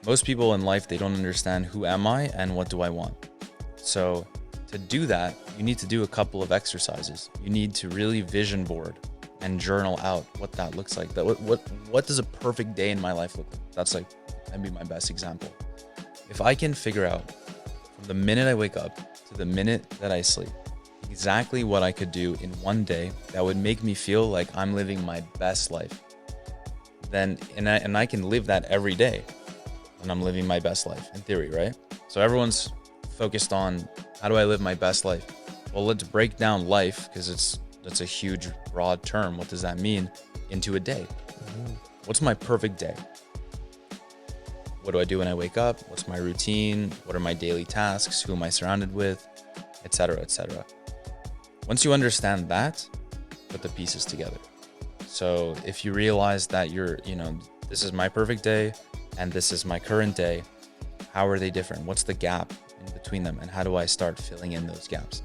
Most people in life, they don't understand who am I and what do I want. So to do that, you need to do a couple of exercises. You need to really vision board and journal out what that looks like. That what does a perfect day in my life look like? That'd be my best example. If I can figure out from the minute I wake up to the minute that I sleep, exactly what I could do in one day that would make me feel like I'm living my best life, then and I can live that every day, and I'm living my best life in theory, right? So everyone's focused on how do I live my best life? Well, let's break down life, because that's a huge broad term. What does that mean? Into a day. What's my perfect day? What do I do when I wake up? What's my routine? What are my daily tasks? Who am I surrounded with? Etc., etc. Once you understand that, put the pieces together. So if you realize that this is my perfect day and this is my current day, how are they different? What's the gap in between them? And how do I start filling in those gaps?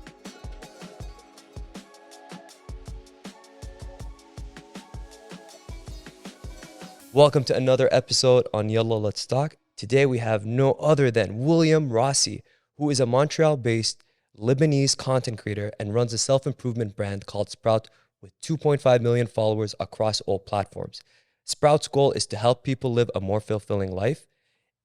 Welcome to another episode on Yalla Let's Talk. Today we have no other than William Rossy, who is a Montreal-based Lebanese content creator and runs a self-improvement brand called Sprouht with 2.5 million followers across all platforms. Sprout's goal is to help people live a more fulfilling life.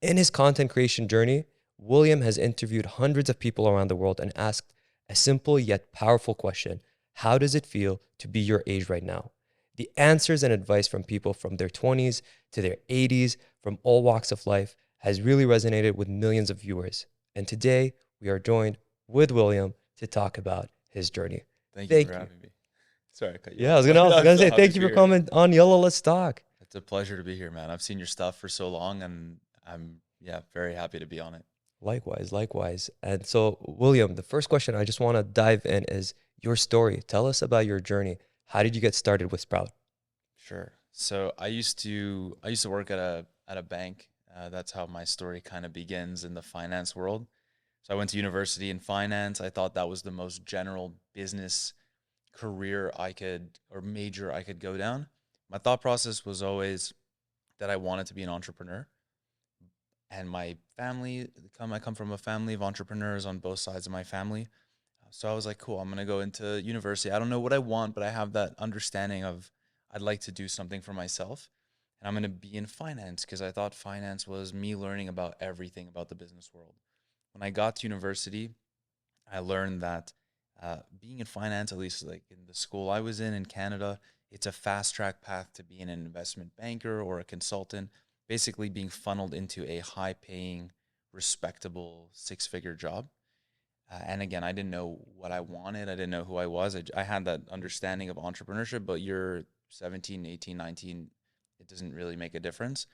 In his content creation journey, William has interviewed hundreds of people around the world and asked a simple yet powerful question: how does it feel to be your age right now? The answers and advice from people from their 20s to their 80s, from all walks of life, has really resonated with millions of viewers. And today, we are joined with William to talk about his journey. Thank you for having me. Sorry, I cut you off. I was gonna say thank you for coming on Yellow Let's Talk. It's a pleasure to be here, man. I've seen your stuff for so long, and I'm very happy to be on it. Likewise. And so, William, the first question I just want to dive in is your story. Tell us about your journey. How did you get started with Sprouht? Sure. So I used to work at a bank. That's how my story kind of begins in the finance world. So I went to university in finance. I thought that was the most general business career major I could go down. My thought process was always that I wanted to be an entrepreneur. And my family, I come from a family of entrepreneurs on both sides of my family. So I was like, cool, I'm going to go into university. I don't know what I want, but I have that understanding of I'd like to do something for myself. And I'm going to be in finance, because I thought finance was me learning about everything about the business world. When I got to university, I learned that being in finance, at least like in the school I was in Canada, it's a fast track path to being an investment banker or a consultant, basically being funneled into a high paying, respectable 6-figure job. And again, I didn't know what I wanted. I didn't know who I was. I had that understanding of entrepreneurship, but you're 17, 18, 19, it doesn't really make a difference.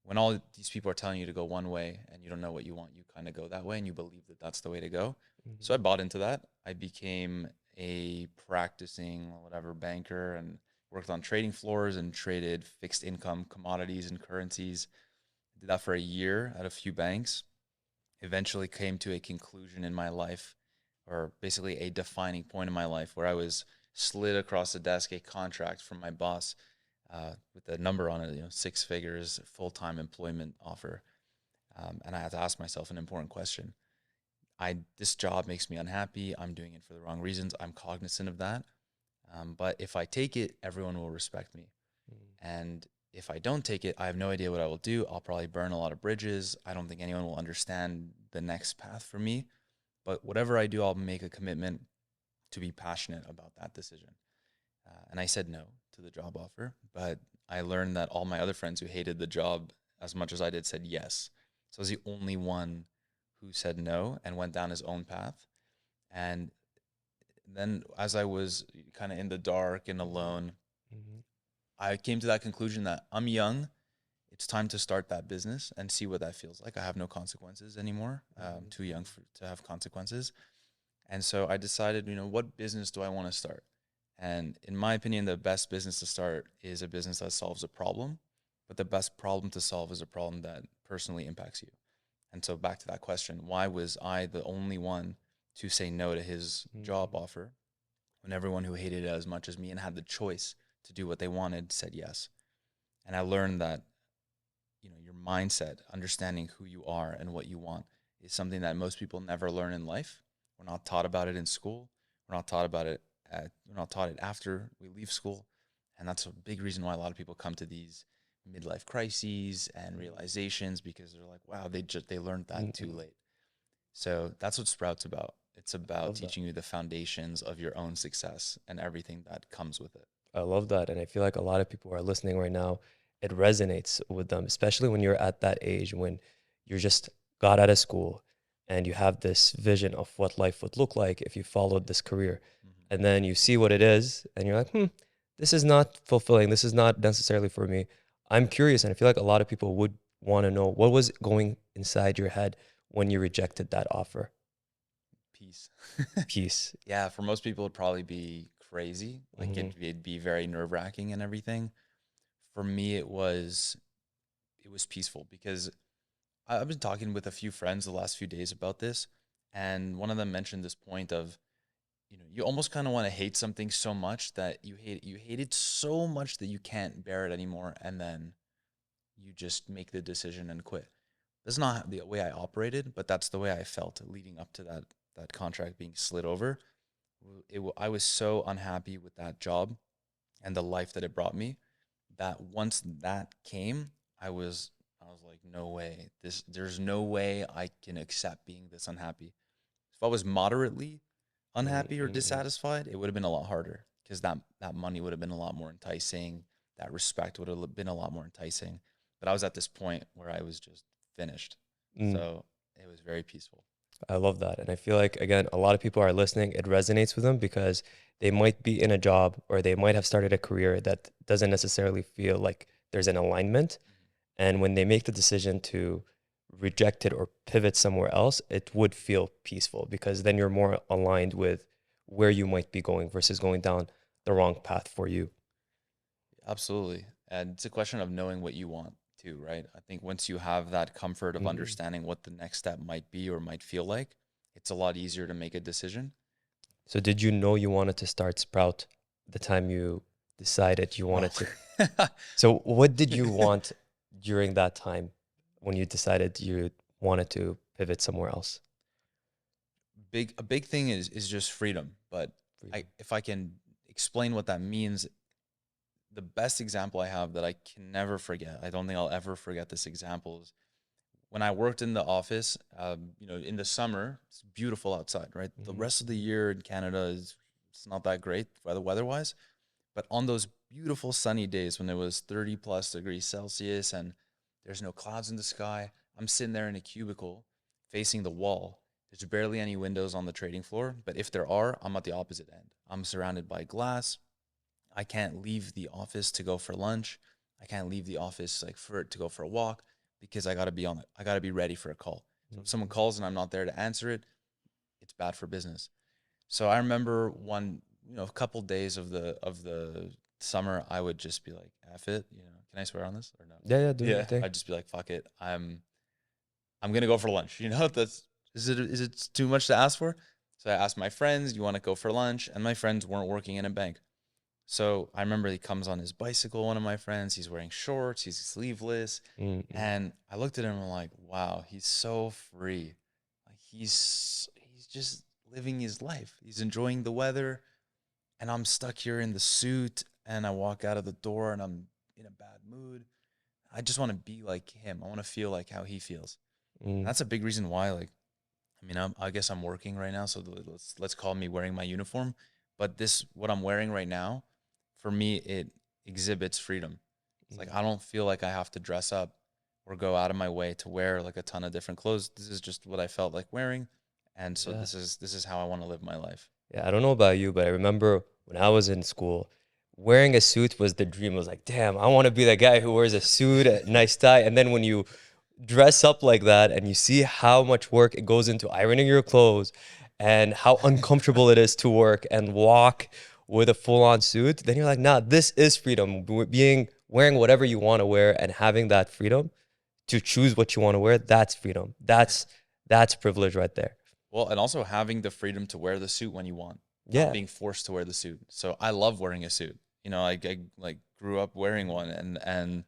When all these people are telling you to go one way and you don't know what you want, you kind of go that way and you believe that that's the way to go. Mm-hmm. So I bought into that. I became a practicing banker and worked on trading floors and traded fixed income commodities and currencies. Did that for a year at a few banks. Eventually came to a conclusion in my life, or basically a defining point in my life, where I was slid across the desk a contract from my boss with a number on it, 6 figures, full-time employment offer. And I had to ask myself an important question. This job makes me unhappy. I'm doing it for the wrong reasons. I'm cognizant of that. But if I take it, everyone will respect me. And if I don't take it, I have no idea what I will do. I'll probably burn a lot of bridges. I don't think anyone will understand the next path for me. But whatever I do, I'll make a commitment to be passionate about that decision. And I said no to the job offer. But I learned that all my other friends who hated the job as much as I did said yes. So I was the only one who said no and went down his own path. And then as I was kind of in the dark and alone, I came to that conclusion that I'm young. It's time to start that business and see what that feels like. I have no consequences anymore. I'm too young to have consequences. And so I decided, what business do I want to start? And in my opinion, the best business to start is a business that solves a problem. But the best problem to solve is a problem that personally impacts you. And so back to that question, why was I the only one to say no to his job offer when everyone who hated it as much as me and had the choice to do what they wanted said yes? And I learned that, your mindset, understanding who you are and what you want is something that most people never learn in life. We're not taught about it in school. We're not taught about it we're not taught it after we leave school. And that's a big reason why a lot of people come to these midlife crises and realizations, because they're like, wow, they learned that too Mm-mm. late. So that's what Sprout's about. It's I about love that. teaching you the foundations of your own success and everything that comes with it. I love that. And I feel like a lot of people who are listening right now, it resonates with them, especially when you're at that age when you're just got out of school and you have this vision of what life would look like if you followed this career. Mhm. And then you see what it is and you're like, this is not fulfilling. This is not necessarily for me. I'm curious. And I feel like a lot of people would want to know what was going inside your head when you rejected that offer. Peace. Peace. Yeah, for most people, it'd probably be crazy. Like Hmm. it'd be very nerve wracking and everything. For me, it was peaceful because I've been talking with a few friends the last few days about this, and one of them mentioned this point of, you almost kind of want to hate something so much that you hate it so much that you can't bear it anymore, and then you just make the decision and quit. That's not the way I operated, but that's the way I felt leading up to that contract being slid over. I was so unhappy with that job and the life that it brought me that once that came, I was like, no way. There's no way I can accept being this unhappy. If I was moderately unhappy or Mm-mm. dissatisfied, it would have been a lot harder because that money would have been a lot more enticing. That respect would have been a lot more enticing. But I was at this point where I was just finished. So it was very peaceful. I love that. And I feel like, again, a lot of people are listening. It resonates with them because they might be in a job or they might have started a career that doesn't necessarily feel like there's an alignment. And when they make the decision to reject it or pivot somewhere else, it would feel peaceful because then you're more aligned with where you might be going versus going down the wrong path for you. Absolutely. And it's a question of knowing what you want too, right? I think once you have that comfort of Mm-mm. understanding what the next step might be or might feel like, it's a lot easier to make a decision. So, did you know you wanted to start Sprout the time you decided you No. wanted to? So, what did you want during that time when you decided you wanted to pivot somewhere else? A big thing is just freedom, but I Freedom. if I can explain what that means, the best example I have that I can never forget, I don't think I'll ever forget this example, is when I worked in the office, in the summer, it's beautiful outside, right? The Hmm. rest of the year in Canada it's not that great weather-wise, but on those beautiful sunny days when it was 30 plus degrees Celsius and there's no clouds in the sky, I'm sitting there in a cubicle facing the wall. There's barely any windows on the trading floor, but if there are, I'm at the opposite end. I'm surrounded by glass. I can't leave the office to go for lunch. I can't leave the office like for to go for a walk because I got to be ready for a call. So if someone calls and I'm not there to answer it, it's bad for business. So I remember a couple days of the summer, I would just be like, "F it," Can I swear on this or no? Yeah, yeah, do your Yeah, thing. I'd just be like, "Fuck it, I'm gonna go for lunch." That's is it too much to ask for? So I asked my friends, "You want to go for lunch?" And my friends weren't working in a bank. So I remember he comes on his bicycle, one of my friends, he's wearing shorts, he's sleeveless. Mm-mm. And I looked at him and I'm like, wow, he's so free. Like he's just living his life. He's enjoying the weather. And I'm stuck here in the suit and I walk out of the door and I'm in a bad mood. I just want to be like him. I want to feel like how he feels. And Mm. that's a big reason why, like, I guess I'm working right now, so let's call me wearing my uniform. But what I'm wearing right now, for me, it exhibits freedom. It's like I don't feel like I have to dress up or go out of my way to wear like a ton of different clothes. This is just what I felt like wearing, and so Yeah. this is how I want to live my life. Yeah, I don't know about you, but I remember when I was in school, wearing a suit was the dream. I was like, damn, I want to be that guy who wears a suit, a nice tie. And then when you dress up like that and you see how much work it goes into ironing your clothes and how uncomfortable it is to work and walk with a full-on suit, then you're like, nah, this is freedom. Wearing whatever you want to wear and having that freedom to choose what you want to wear, that's freedom. That's privilege right there. Well, and also having the freedom to wear the suit when you want, not Yeah. being forced to wear the suit. So I love wearing a suit. I like grew up wearing one, and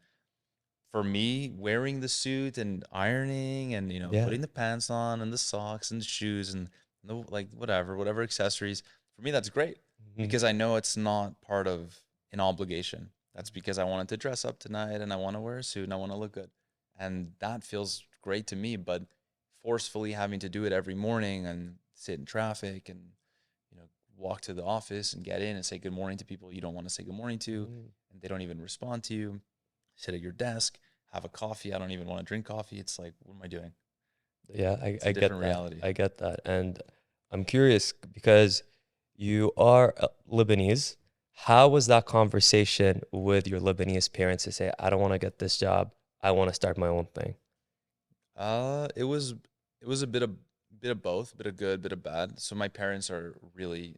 for me, wearing the suit and ironing and Yeah. putting the pants on and the socks and the shoes and the like whatever accessories, for me that's great Hmm. because I know it's not part of an obligation. That's because I wanted to dress up tonight and I want to wear a suit and I want to look good. And that feels great to me, but forcefully having to do it every morning and sit in traffic and you know walk to the office and get in and say good morning to people you don't want to say good morning to and they don't even respond to you, sit at your desk, have a coffee. I don't even want to drink coffee. It's like, what am I doing? Yeah, It's a I get different that. reality. I get that. And I'm curious because you are Lebanese. How was that conversation with your Lebanese parents to say, I don't want to get this job. I want to start my own thing? It was a bit of both, bit of good, bit of bad. So my parents are really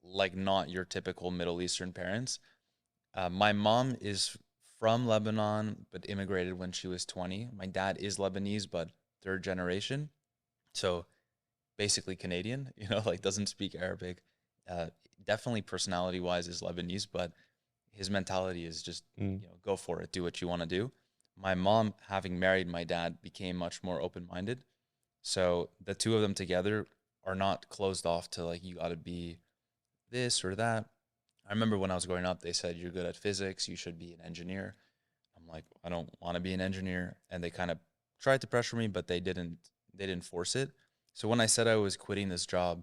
like not your typical Middle Eastern parents. My mom is from Lebanon, but immigrated when she was 20. My dad is Lebanese, but third generation. So basically Canadian, like doesn't speak Arabic. Uh, Definitely personality wise is Lebanese, but his mentality is just, Mm, go for it, do what you want to do. My mom, having married my dad, became much more open minded. So the two of them together are not closed off to like, you got to be this or that. I remember when I was growing up, they said, you're good at physics, you should be an engineer. I'm like, I don't want to be an engineer. And they kind of tried to pressure me, but they didn't force it. So when I said I was quitting this job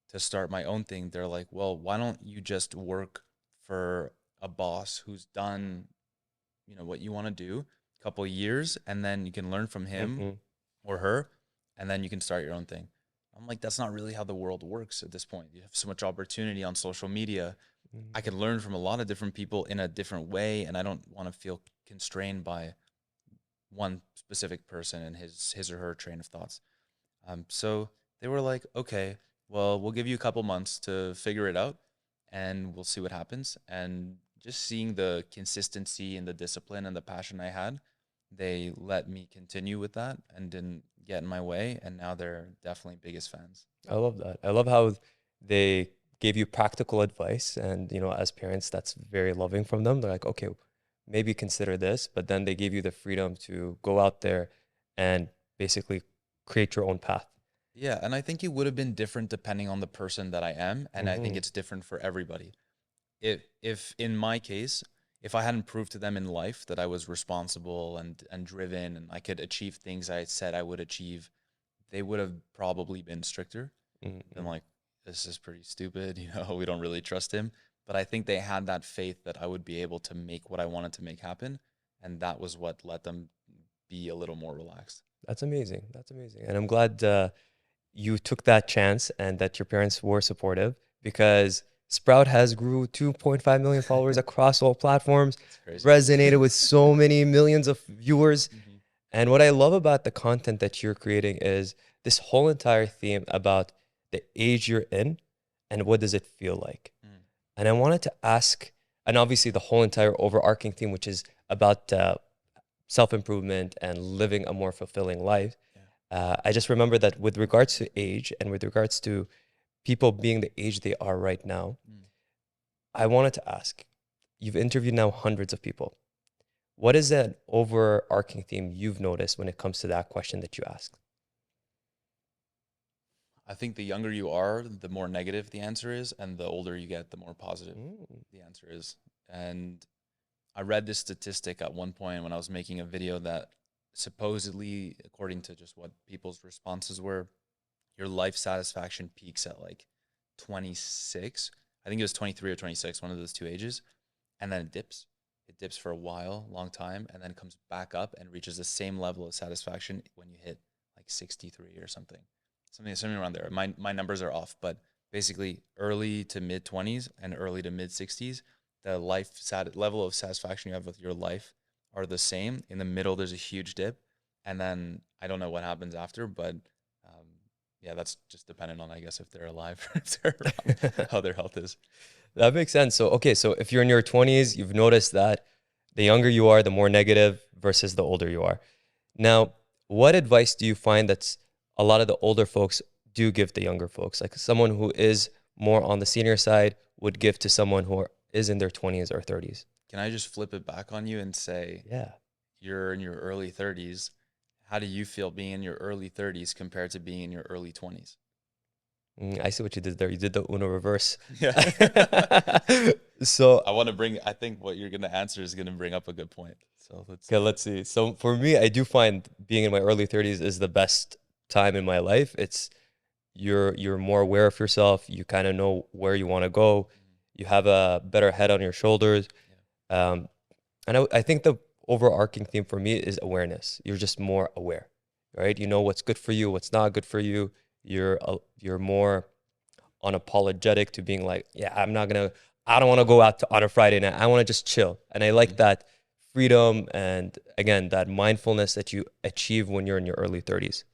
to start my own thing, they're like, well, why don't you just work for a boss who's done, what you want to do a couple of years and then you can learn from him mhm, or her and then you can start your own thing. I'm like, that's not really how the world works at this point. You have so much opportunity on social media. mhm. I can learn from a lot of different people in a different way, and I don't want to feel constrained by one specific person and his or her train of thoughts. So they were like, okay, well, we'll give you a couple months to figure it out, and we'll see what happens. And just seeing the consistency and the discipline and the passion I had, they let me continue with that and didn't get in my way. And now they're definitely biggest fans. I love that. I love how they gave you practical advice. And, as parents, that's very loving from them. They're like, okay, maybe consider this. But then they gave you the freedom to go out there and basically create your own path. Yeah, and I think it would have been different depending on the person that I am, and I think Hmm. it's different for everybody. If in my case, if I hadn't proved to them in life that I was responsible and driven and I could achieve things I said I would achieve, they would have probably been stricter. Been Hmm. like, this is pretty stupid, we don't really trust him. But I think they had that faith that I would be able to make what I wanted to make happen, and that was what let them be a little more relaxed. That's amazing. That's amazing. And I'm glad you took that chance and that your parents were supportive because Sprout has grew 2.5 million followers across all platforms, It's crazy. resonated with so many millions of viewers. Hmm. And what I love about the content that you're creating is this whole entire theme about the age you're in and what does it feel like. Mm. And I wanted to ask, and obviously the whole entire overarching theme, which is about self improvement and living a more fulfilling life. Yeah. I just remember that with regards to age and with regards to people being the age they are right now, Mm. I wanted to ask, you've interviewed now hundreds of people. What is an overarching theme you've noticed when it comes to that question that you asked? I think the younger you are, the more negative the answer is, and the older you get, the more positive Mm, the answer is. And I read this statistic at one point when I was making a video that supposedly, according to just what people's responses were, your life satisfaction peaks at like 26. I think it was 23 or 26, one of those two ages. And then it dips. It dips for a while, long time, and then comes back up and reaches the same level of satisfaction when you hit like 63 or something. Something around there. My numbers are off, but basically early to mid 20s and early to mid 60s, the level of satisfaction you have with your life are the same. In the middle, there's a huge dip, and then I don't know what happens after, but um, yeah, that's just dependent on, I guess, if they're alive or if they're around, how their health is. that makes sense. So, okay, so if you're in your 20s, you've noticed that the younger you are, the more negative versus the older you are. Now, what advice do you find that's a lot of the older folks do give the younger folks? Like someone who is more on the senior side would give to someone is in their 20s or 30s. Can I just flip it back on you and say, Yeah. you're in your early 30s. How do you feel being in your early 30s compared to being in your early 20s? I see what you did there. You did the Uno reverse. Yeah. So, I think what you're going to answer is going to bring up a good point. So let's okay, see. let's see. So for me, I do find being in my early 30s is the best time in my life. It's you're more aware of yourself. You kind of know where you want to go. You have a better head on your shoulders. Yeah. Um, and I think the overarching theme for me is awareness. You're just more aware, right? You know what's good for you, what's not good for you. You're more unapologetic to being like, yeah, I don't want to go out on a Friday night. I want to just chill. And I like Mhm. that freedom and again, that mindfulness that you achieve when you're in your early 30s.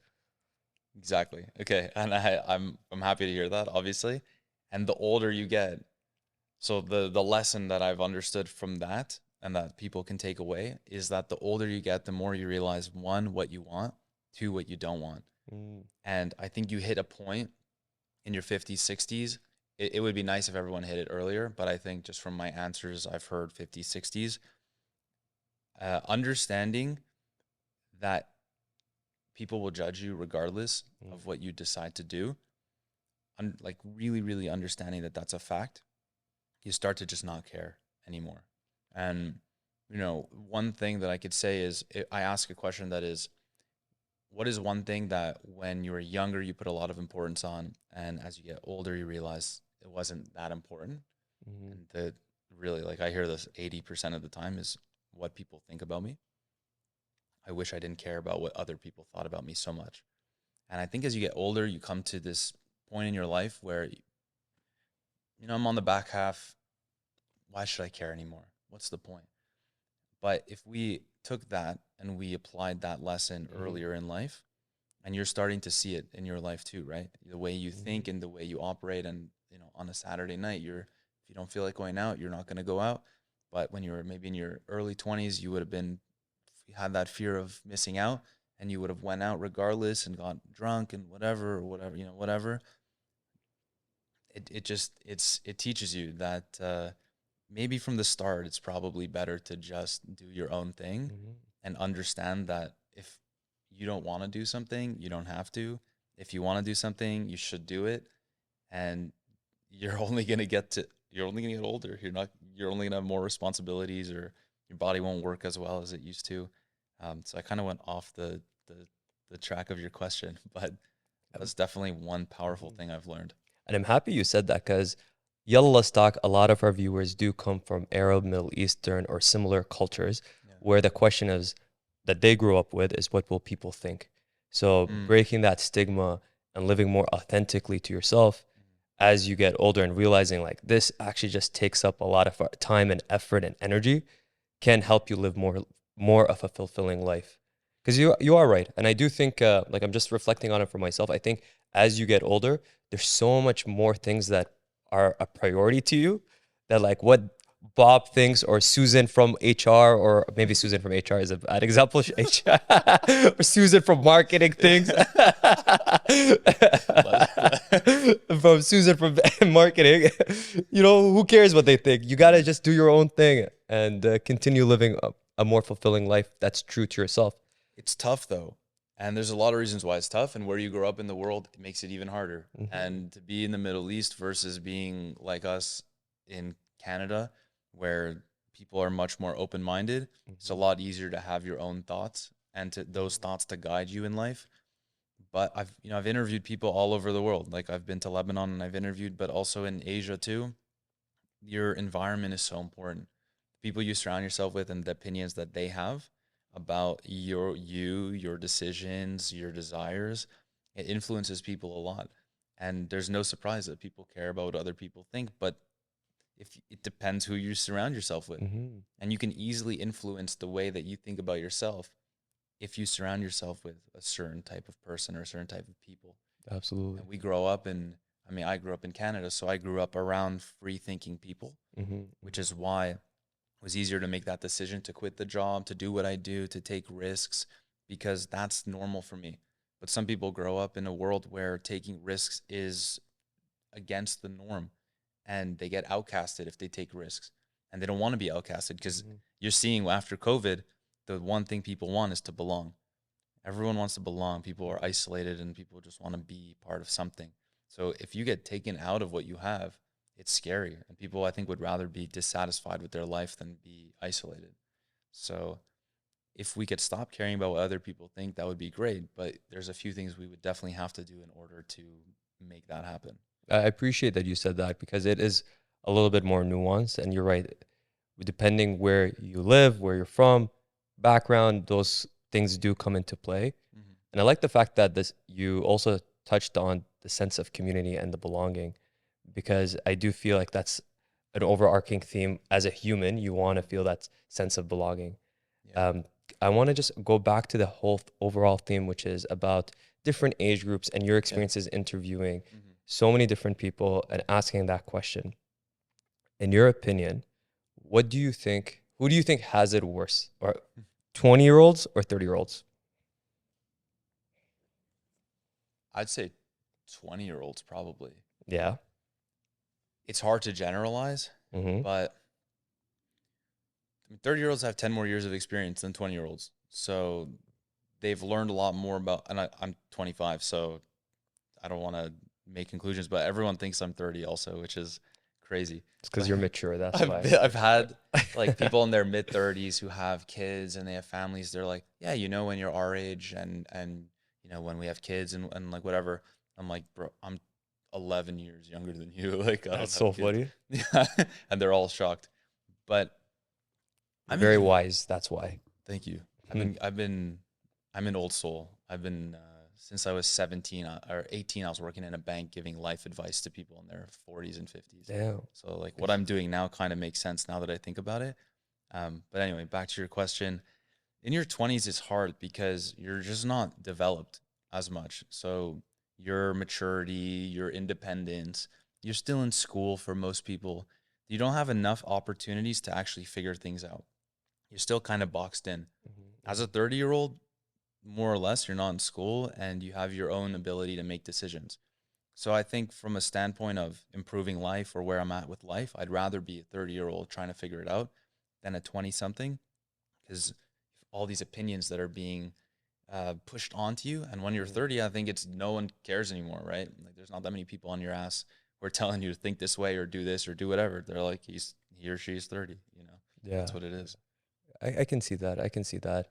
Exactly. Okay. And I'm happy to hear that, obviously. And the older you get, so the lesson that I've understood from that and that people can take away is that the older you get, the more you realize one, what you want, two, what you don't want. Mm, And I think you hit a point in your 50s, 60s. It would be nice if everyone hit it earlier, but I think just from my answers, I've heard 50s, 60s. Understanding that people will judge you regardless mm, of what you decide to do, like really, really understanding that that's a fact, you start to just not care anymore. And, one thing that I could say is I ask a question that is, what is one thing that when you were younger, you put a lot of importance on, and as you get older, you realize it wasn't that important? mm, And the really, like, I hear this 80% of the time is what people think about me. I wish I didn't care about what other people thought about me so much. And I think as you get older, you come to this point in your life where, I'm on the back half. Why should I care anymore? What's the point? But if we took that and we applied that lesson mm, earlier in life, and you're starting to see it in your life too, right? The way you mm, think and the way you operate, and on a Saturday night, if you don't feel like going out, you're not going to go out. But when you were maybe in your early 20s, you would have been had that fear of missing out, and you would have went out regardless and got drunk and whatever. It teaches you that maybe from the start it's probably better to just do your own thing mm, and understand that if you don't want to do something, you don't have to. If you want to do something, you should do it. And you're only going to you're only going to get older. You're only going to have more responsibilities, or your body won't work as well as it used to. So I kind of went off the track of your question, but um, that's definitely one powerful mhm. thing I've learned. And I'm happy you said that because Yalla Stock, a lot of our viewers do come from Arab, Middle Eastern, or similar cultures Yeah. where the question is that they grew up with is what will people think? So Mm. breaking that stigma and living more authentically to yourself as you get older and realizing like this actually just takes up a lot of our time and effort and energy can help you live more of a fulfilling life. Because you are right, and I do think like I'm just reflecting on it for myself. I think as you get older, there's so much more things that are a priority to you that like what Bob thinks or Susan from HR or maybe Susan from HR is a bad example. HR or Susan from marketing things. From Susan from marketing, who cares what they think? You gotta just do your own thing and continue living a more fulfilling life that's true to yourself. It's tough though. And there's a lot of reasons why it's tough. And where you grow up in the world, it makes it even harder. Hmm. And to be in the Middle East versus being like us in Canada, where people are much more open minded, it's a Hmm. lot easier to have your own thoughts and to those thoughts to guide you in life. But I've interviewed people all over the world. Like I've been to Lebanon and I've interviewed, but also in Asia too. Your environment is so important. The people you surround yourself with and the opinions that they have about your decisions, your desires, it influences people a lot. And there's no surprise that people care about what other people think, but if it depends who you surround yourself with. Hmm. And you can easily influence the way that you think about yourself if you surround yourself with a certain type of person or a certain type of people. Absolutely. And we grow up in, I mean, I grew up in Canada, so I grew up around free thinking people, Hmm. which is why it was easier to make that decision to quit the job, to do what I do, to take risks, because that's normal for me. But some people grow up in a world where taking risks is against the norm, and they get outcasted if they take risks. And they don't want to be outcasted because Hmm. you're seeing after COVID, the one thing people want is to belong. Everyone wants to belong. People are isolated and people just want to be part of something. So if you get taken out of what you have, it's scary. And people, I think, would rather be dissatisfied with their life than be isolated. So if we could stop caring about what other people think, that would be great. But there's a few things we would definitely have to do in order to make that happen. I appreciate that you said that because it is a little bit more nuanced. And you're right. Depending where you live, where you're from, background, those things do come into play. Mm-hmm. And I like the fact that this you also touched on the sense of community and the belonging, because I do feel like that's an overarching theme. As a human, you want to feel that sense of belonging. Yeah. I want to just go back to the whole overall theme, which is about different age groups and your Yeah. experiences interviewing Mm-hmm. so many different people and asking that question. In your opinion, what do you think? Who do you think has it worse, or 20-year-olds or 30-year-olds? I'd say 20-year-olds probably. Yeah. It's hard to generalize, Mm-hmm. but 30-year-olds have 10 more years of experience than 20-year-olds. So they've learned a lot more about, and I'm 25, so I don't want to make conclusions, but everyone thinks I'm 30 also, which is crazy. It's because But you're mature. That's why. I've had like people in their mid 30s who have kids and they have families. They're like, yeah, when you're our age and when we have kids and like whatever. I'm like, bro, I'm 11 years younger than you. Like I don't That's have so kids. funny. Yeah, and they're all shocked. But You're I'm very in, wise. That's why. thank you. Hmm. I'm an old soul. I've been since I was 17 or 18. I was working in a bank giving life advice to people in their 40s and 50s. Damn. So like what I'm doing now kind of makes sense now that I think about it. But anyway, back to your question. In your 20s, it's hard because you're just not developed as much. So your maturity, your independence, you're still in school for most people. You don't have enough opportunities to actually figure things out. You're still kind of boxed in. As a 30-year-old, more or less, you're not in school and you have your own ability to make decisions. So I think from a standpoint of improving life or where I'm at with life, I'd rather be a 30-year-old trying to figure it out than a 20 something, because all these opinions that are being pushed onto you. And when you're 30, I think it's no one cares anymore, right? Like there's not that many people on your ass who are telling you to think this way or do this or do whatever. They're like, he or she's 30, Yeah. that's what it is. I can see that. I can see that.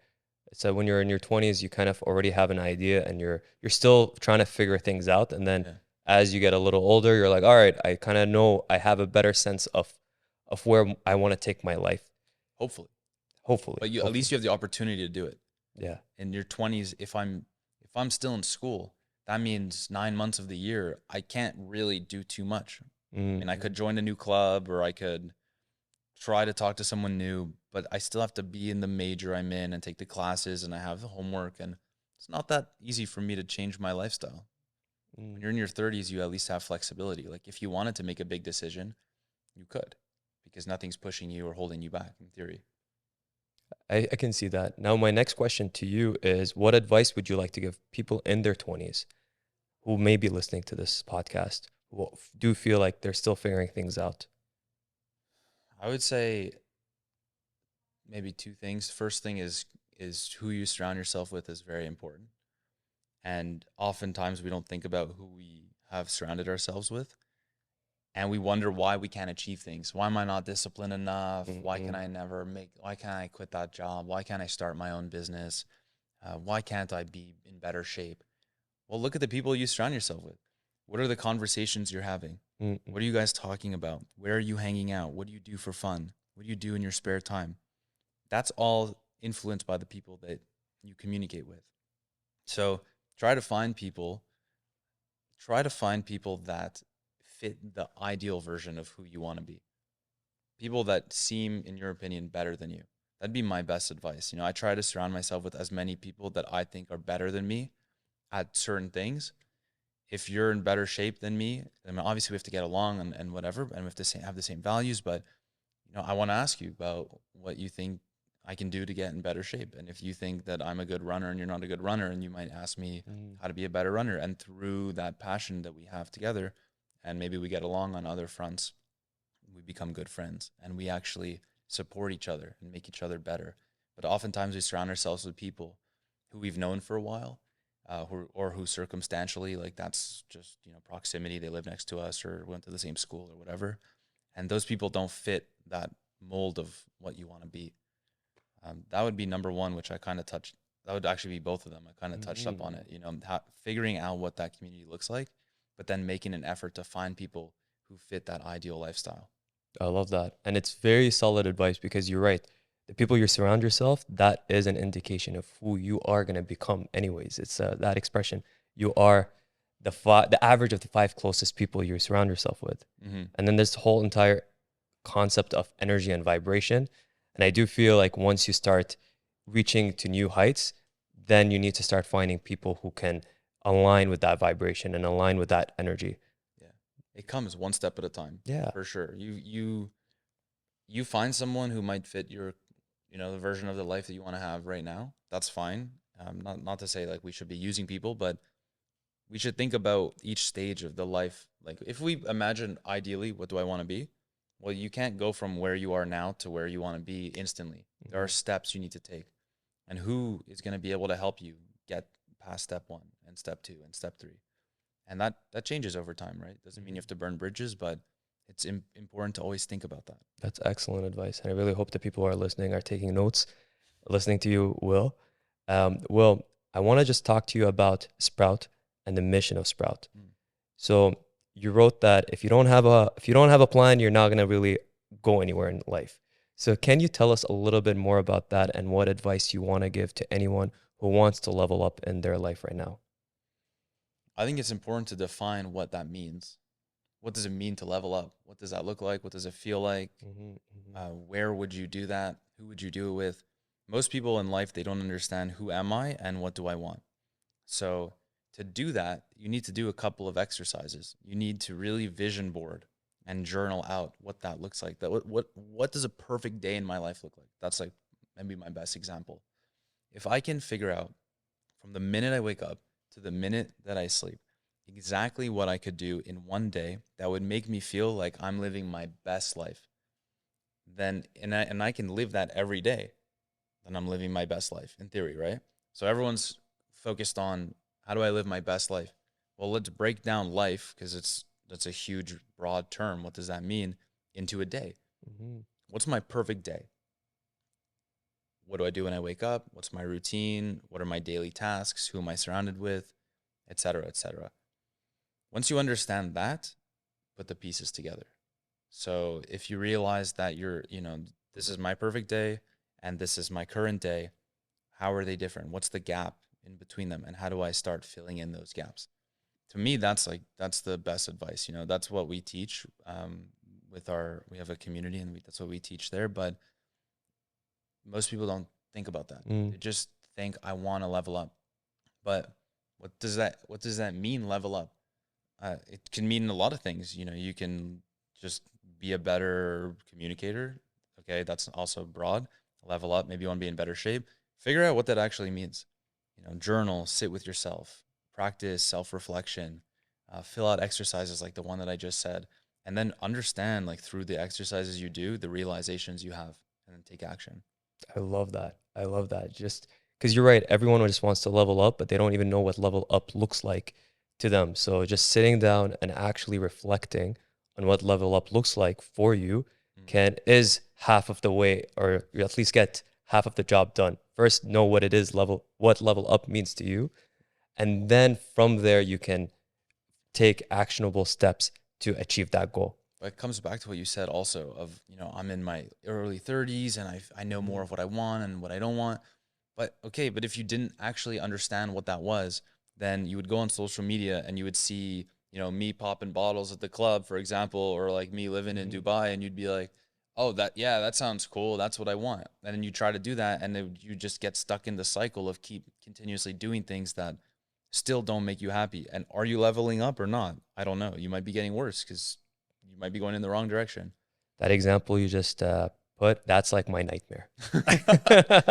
So when you're in your 20s, you kind of already have an idea and you're still trying to figure things out. And then Yeah, as you get a little older, you're like, all right, I kind of know I have a better sense of where I want to take my life. hopefully. Hopefully. But at Hopefully. least you have the opportunity to do it. Yeah. In your 20s, if I'm still in school, that means 9 months of the year I can't really do too much. And I could join a new club or I could try to talk to someone new, but I still have to be in the major I'm in and take the classes and I have the homework, and it's not that easy for me to change my lifestyle. When you're in your 30s, you at least have flexibility. Like if you wanted to make a big decision, you could, because nothing's pushing you or holding you back in theory. I can see that. Now, my next question to you is, what advice would you like to give people in their 20s who may be listening to this podcast, who do feel like they're still figuring things out? I would say maybe two things. First thing is who you surround yourself with is very important. And oftentimes we don't think about who we have surrounded ourselves with. And we wonder why we can't achieve things. Why am I not disciplined enough? Why can I why can't I quit that job? Why can't I start my own business? Why can't I be in better shape? Well, look at the people you surround yourself with. What are the conversations you're having? What are you guys talking about? Where are you hanging out? What do you do for fun? What do you do in your spare time? That's all influenced by the people that you communicate with. So try to find people that fit the ideal version of who you want to be. People that seem, in your opinion, better than you. That'd be my best advice. I try to surround myself with as many people that I think are better than me at certain things. If you're in better shape than me, then obviously we have to get along and whatever, and we have to have the same values. But I want to ask you about what you think I can do to get in better shape. And if you think that I'm a good runner and you're not a good runner, and you might ask me how to be a better runner. And through that passion that we have together, and maybe we get along on other fronts, we become good friends and we actually support each other and make each other better. But oftentimes we surround ourselves with people who we've known for a while, who circumstantially, like that's just, proximity. They live next to us or went to the same school or whatever. And those people don't fit that mold of what you want to be. That would be number one, which I kind of touched. That would actually be both of them. I kind of touched up on it, figuring out what that community looks like, but then making an effort to find people who fit that ideal lifestyle. I love that. And it's very solid advice because you're right. The people you surround yourself, that is an indication of who you are going to become anyways. It's that expression. You are the average of the 5 closest people you surround yourself with. Mm-hmm. And then this whole entire concept of energy and vibration. And I do feel like once you start reaching to new heights, then you need to start finding people who can align with that vibration and align with that energy. Yeah. It comes one step at a time. Yeah. For sure. You find someone who might fit your, the version of the life that you want to have right now. That's fine. Not to say like we should be using people, but we should think about each stage of the life. Like if we imagine ideally, what do I want to be? Well, you can't go from where you are now to where you want to be instantly. There are steps you need to take. And who is going to be able to help you get past step 1 and step 2 and step 3? And that changes over time, right? Doesn't mean you have to burn bridges, but it's important to always think about that. That's excellent advice. And I really hope that people who are listening are taking notes, listening to you, Will. Will, I want to just talk to you about Sprouht and the mission of Sprouht. So you wrote that if you don't have a plan, you're not going to really go anywhere in life. So can you tell us a little bit more about that and what advice you want to give to anyone who wants to level up in their life right now? I think it's important to define what that means. What does it mean to level up? What does that look like? What does it feel like? Where would you do that? Who would you do it with? Most people in life, they don't understand who am I and what do I want. So to do that, you need to do a couple of exercises. You need to really vision board and journal out what that looks like. That what does a perfect day in my life look like? That's like maybe my best example. If I can figure out from the minute I wake up to the minute that I sleep, exactly what I could do in one day that would make me feel like I'm living my best life, then and I can live that every day, then I'm living my best life in theory, right? So everyone's focused on how do I live my best life? Well, let's break down life because that's a huge broad term. What does that mean? Into a day. What's my perfect day? What do I do when I wake up? What's my routine? What are my daily tasks? Who am I surrounded with? Et cetera, et cetera. Once you understand that, put the pieces together. So if you realize that this is my perfect day and this is my current day, how are they different? What's the gap in between them? And how do I start filling in those gaps? To me, that's the best advice. That's what we teach we have a community and that's what we teach there. But most people don't think about that. They just think I want to level up. But what does that mean, level up? It can mean a lot of things. You can just be a better communicator. Okay, that's also broad. Level up, maybe you want to be in better shape. Figure out what that actually means. Journal, sit with yourself, practice self-reflection, fill out exercises like the one that I just said, and then understand through the exercises you do, the realizations you have, and then take action. I love that. Just because you're right, everyone just wants to level up, but they don't even know what level up looks like to them. So just sitting down and actually reflecting on what level up looks like for you is half of the way, or you at least get half of the job done. First, know what it is, what level up means to you. And then from there, you can take actionable steps to achieve that goal. But it comes back to what you said also of, I'm in my early 30s and I know more of what I want and what I don't want. But if you didn't actually understand what that was, then you would go on social media and you would see, me popping bottles at the club, for example, or like me living in Dubai, and you'd be like, oh, that sounds cool. That's what I want. And then you try to do that, and you just get stuck in the cycle of keep continuously doing things that still don't make you happy. And are you leveling up or not? I don't know. You might be getting worse because you might be going in the wrong direction. That example you just put, that's like my nightmare.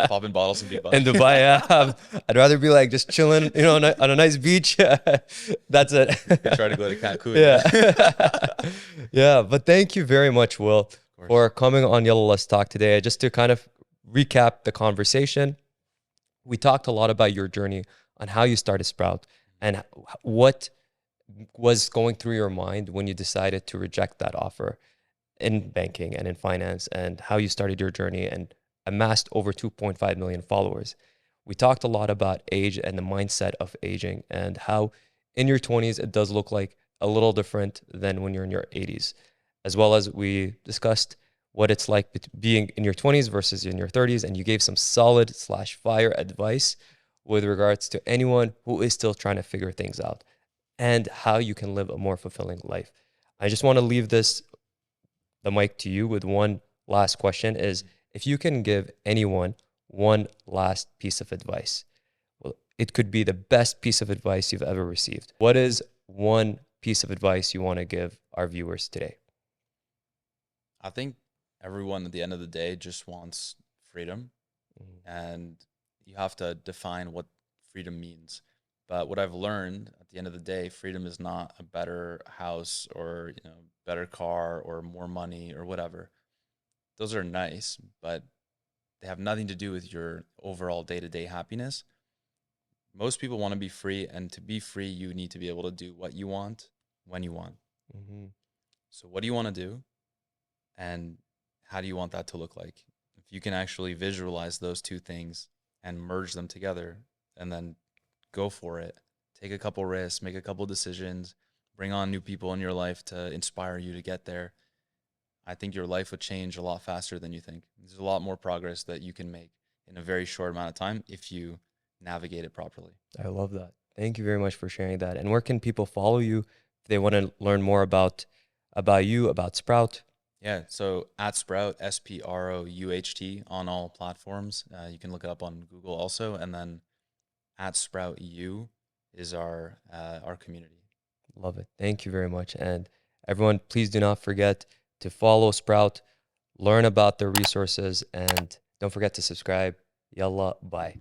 Popping bottles in Dubai. In Dubai, yeah. I'd rather be just chilling, on a nice beach. That's it. Try to go to Cancun. Yeah. Yeah. But thank you very much, Will, for coming on Yellow Let's Talk today. Just to kind of recap the conversation, we talked a lot about your journey on how you started Sprout and what was going through your mind when you decided to reject that offer in banking and in finance, and how you started your journey and amassed over 2.5 million followers. We talked a lot about age and the mindset of aging, and how in your 20s it does look like a little different than when you're in your 80s, as well as we discussed what it's like being in your 20s versus in your 30s, and you gave some solid slash fire advice with regards to anyone who is still trying to figure things out and how you can live a more fulfilling life. I just want to leave the mic to you with one last question, is if you can give anyone one last piece of advice. Well, it could be the best piece of advice you've ever received. What is one piece of advice you want to give our viewers today? I think everyone at the end of the day just wants freedom, and you have to define what freedom means. But what I've learned at the end of the day, freedom is not a better house or, better car or more money or whatever. Those are nice, but they have nothing to do with your overall day-to-day happiness. Most people want to be free, and to be free, you need to be able to do what you want when you want. Mm-hmm. So what do you want to do, and how do you want that to look like? If you can actually visualize those two things and merge them together, and then go for it, take a couple risks, make a couple decisions, bring on new people in your life to inspire you to get there, I think your life would change a lot faster than you think. There's a lot more progress that you can make in a very short amount of time if you navigate it properly. I love that. Thank you very much for sharing that. And where can people follow you if they want to learn more about you, about Sprought? Yeah, so at Sprought, Sprouht, on all platforms. You can look it up on Google also, and then at Sprought U is our community. Love it. Thank you very much. And everyone, please do not forget to follow Sprought, learn about their resources, and don't forget to subscribe. Yalla, bye.